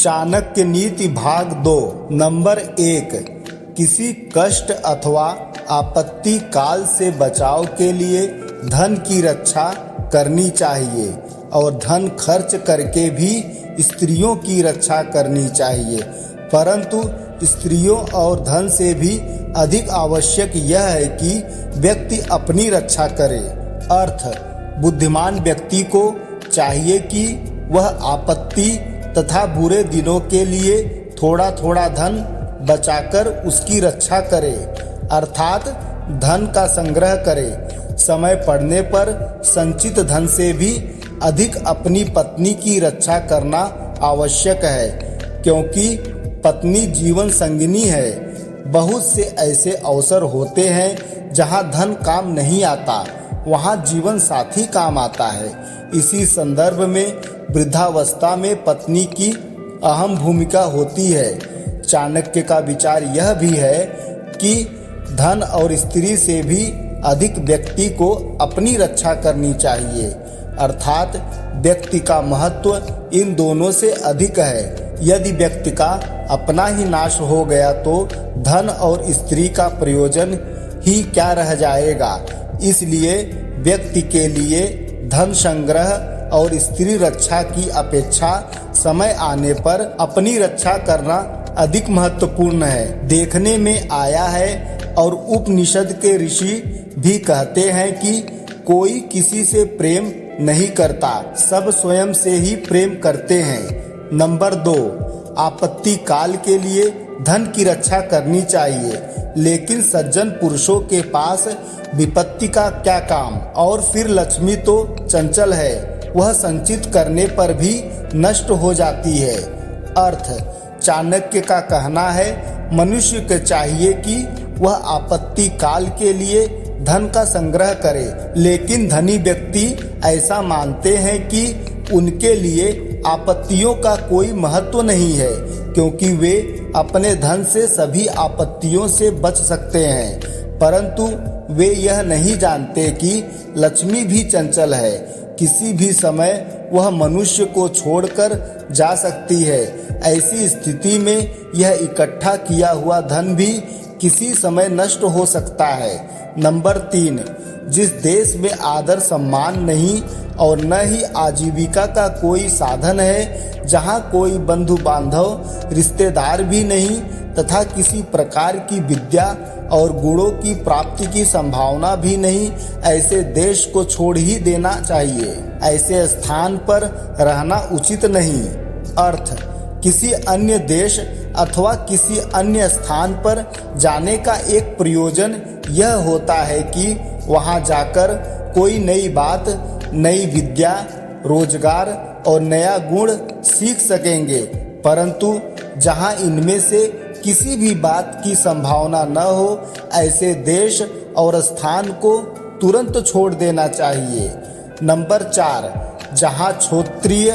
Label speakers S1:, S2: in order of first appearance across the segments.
S1: चाणक्य नीति भाग 2 नंबर 1। किसी कष्ट अथवा आपत्ति काल से बचाव के लिए धन की रक्षा करनी चाहिए और धन खर्च करके भी स्त्रियों की रक्षा करनी चाहिए, परंतु स्त्रियों और धन से भी अधिक आवश्यक यह है कि व्यक्ति अपनी रक्षा करे। अर्थ, बुद्धिमान व्यक्ति को चाहिए कि वह आपत्ति तथा बुरे दिनों के लिए थोड़ा थोड़ा धन बचाकर उसकी रक्षा करे, अर्थात धन का संग्रह करे। समय पड़ने पर संचित धन से भी अधिक अपनी पत्नी की रक्षा करना आवश्यक है, क्योंकि पत्नी जीवन संगिनी है। बहुत से ऐसे अवसर होते हैं जहां धन काम नहीं आता, वहां जीवन साथी काम आता है। इसी संदर्भ में वृद्धावस्था में पत्नी की अहम भूमिका होती है। चाणक्य का विचार यह भी है कि धन और स्त्री से भी अधिक व्यक्ति को अपनी रक्षा करनी चाहिए, अर्थात व्यक्ति का महत्व इन दोनों से अधिक है। यदि व्यक्ति का अपना ही नाश हो गया तो धन और स्त्री का प्रयोजन ही क्या रह जाएगा। इसलिए व्यक्ति के लिए धन संग्रह और स्त्री रक्षा की अपेक्षा समय आने पर अपनी रक्षा करना अधिक महत्वपूर्ण है। देखने में आया है और उपनिषद के ऋषि भी कहते हैं कि कोई किसी से प्रेम नहीं करता, सब स्वयं से ही प्रेम करते हैं। नंबर 2, आपत्ति काल के लिए धन की रक्षा करनी चाहिए, लेकिन सज्जन पुरुषों के पास विपत्ति का क्या काम। और फिर लक्ष्मी तो चंचल है, वह संचित करने पर भी नष्ट हो जाती है। अर्थ, चाणक्य का कहना है मनुष्य को चाहिए कि वह आपत्ति काल के लिए धन का संग्रह करे, लेकिन धनी व्यक्ति ऐसा मानते हैं कि उनके लिए आपत्तियों का कोई महत्व नहीं है, क्योंकि वे अपने धन से सभी आपत्तियों से बच सकते हैं। परंतु वे यह नहीं जानते कि लक्ष्मी भी चंचल है, किसी भी समय वह मनुष्य को छोड़कर जा सकती है। ऐसी स्थिति में यह इकट्ठा किया हुआ धन भी किसी समय नष्ट हो सकता है। नंबर 3, जिस देश में आदर सम्मान नहीं और न ही आजीविका का कोई साधन है, जहाँ कोई बंधु बांधव रिश्तेदार भी नहीं तथा किसी प्रकार की विद्या और गुणों की प्राप्ति की संभावना भी नहीं, ऐसे देश को छोड़ ही देना चाहिए। ऐसे स्थान पर रहना उचित नहीं। अर्थ, किसी अन्य देश अथवा किसी अन्य स्थान पर जाने का एक प्रयोजन यह होता है कि वहां जाकर कोई नई बात, नई विद्या, रोजगार और नया गुण सीख सकेंगे, परंतु जहां इनमें से किसी भी बात की संभावना न हो, ऐसे देश और स्थान को तुरंत छोड़ देना चाहिए। नंबर 4, जहां क्षत्रिय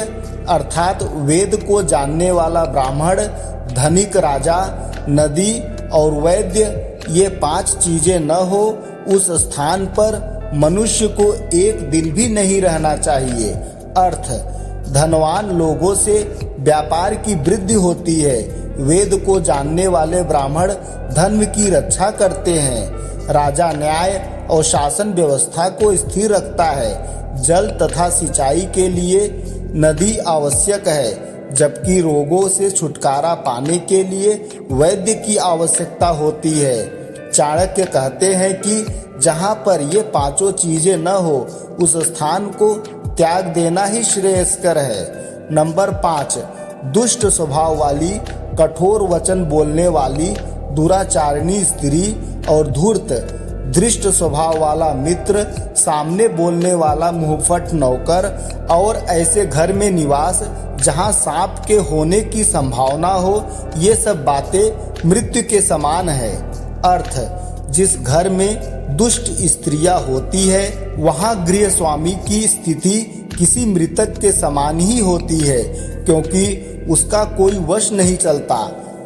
S1: अर्थात वेद को जानने वाला ब्राह्मण, धनिक राजा, नदी और वैद्य ये 5 चीजें न हो, उस स्थान पर मनुष्य को एक दिन भी नहीं रहना चाहिए। अर्थ, धनवान लोगों से व्यापार की वृद्धि होती है। वेद को जानने वाले ब्राह्मण धर्म की रक्षा करते हैं। राजा न्याय और शासन व्यवस्था को स्थिर रखता है। जल तथा सिंचाई के लिए नदी आवश्यक है, जबकि रोगों से छुटकारा पाने के लिए वैद्य की आवश्यकता होती है। चाणक्य कहते हैं कि जहाँ पर ये 5 चीजें न हो, उस स्थान को त्याग देना ही श्रेयस्कर है। नंबर 5, दुष्ट स्वभाव वाली, कठोर वचन बोलने वाली, दुराचारणी स्त्री और धूर्त, धृष्ट स्वभाव वाला मित्र, सामने बोलने वाला मुंहफट नौकर और ऐसे घर में निवास जहां सांप के होने की संभावना हो, ये सब बातें मृत्यु के समान है। अर्थ, जिस घर में दुष्ट स्त्रियां होती है, वहां गृह स्वामी की स्थिति किसी मृतक के समान ही होती है, क्योंकि उसका कोई वश नहीं चलता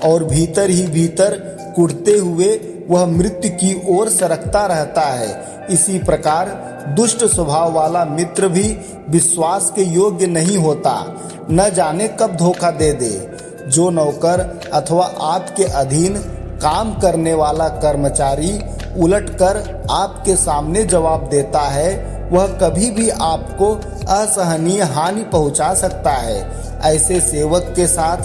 S1: और भीतर ही भीतर कुढ़ते हुए वह मृत्यु की ओर सरकता रहता है। इसी प्रकार दुष्ट स्वभाव वाला मित्र भी विश्वास के योग्य नहीं होता, न जाने कब धोखा दे दे। जो नौकर अथवा आपके अधीन काम करने वाला कर्मचारी उलटकर आपके सामने जवाब देता है, वह कभी भी आपको असहनीय हानि पहुंचा सकता है। ऐसे सेवक के साथ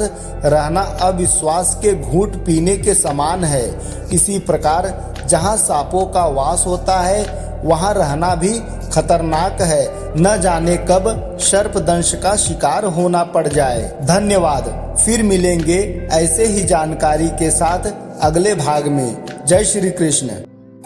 S1: रहना अविश्वास के घूंट पीने के समान है। इसी प्रकार जहां सांपों का वास होता है, वहां रहना भी खतरनाक है। न जाने कब सर्पदंश का शिकार होना पड़ जाए। धन्यवाद। फिर मिलेंगे ऐसे ही जानकारी के साथ अगले भाग में। जय श्री कृष्ण।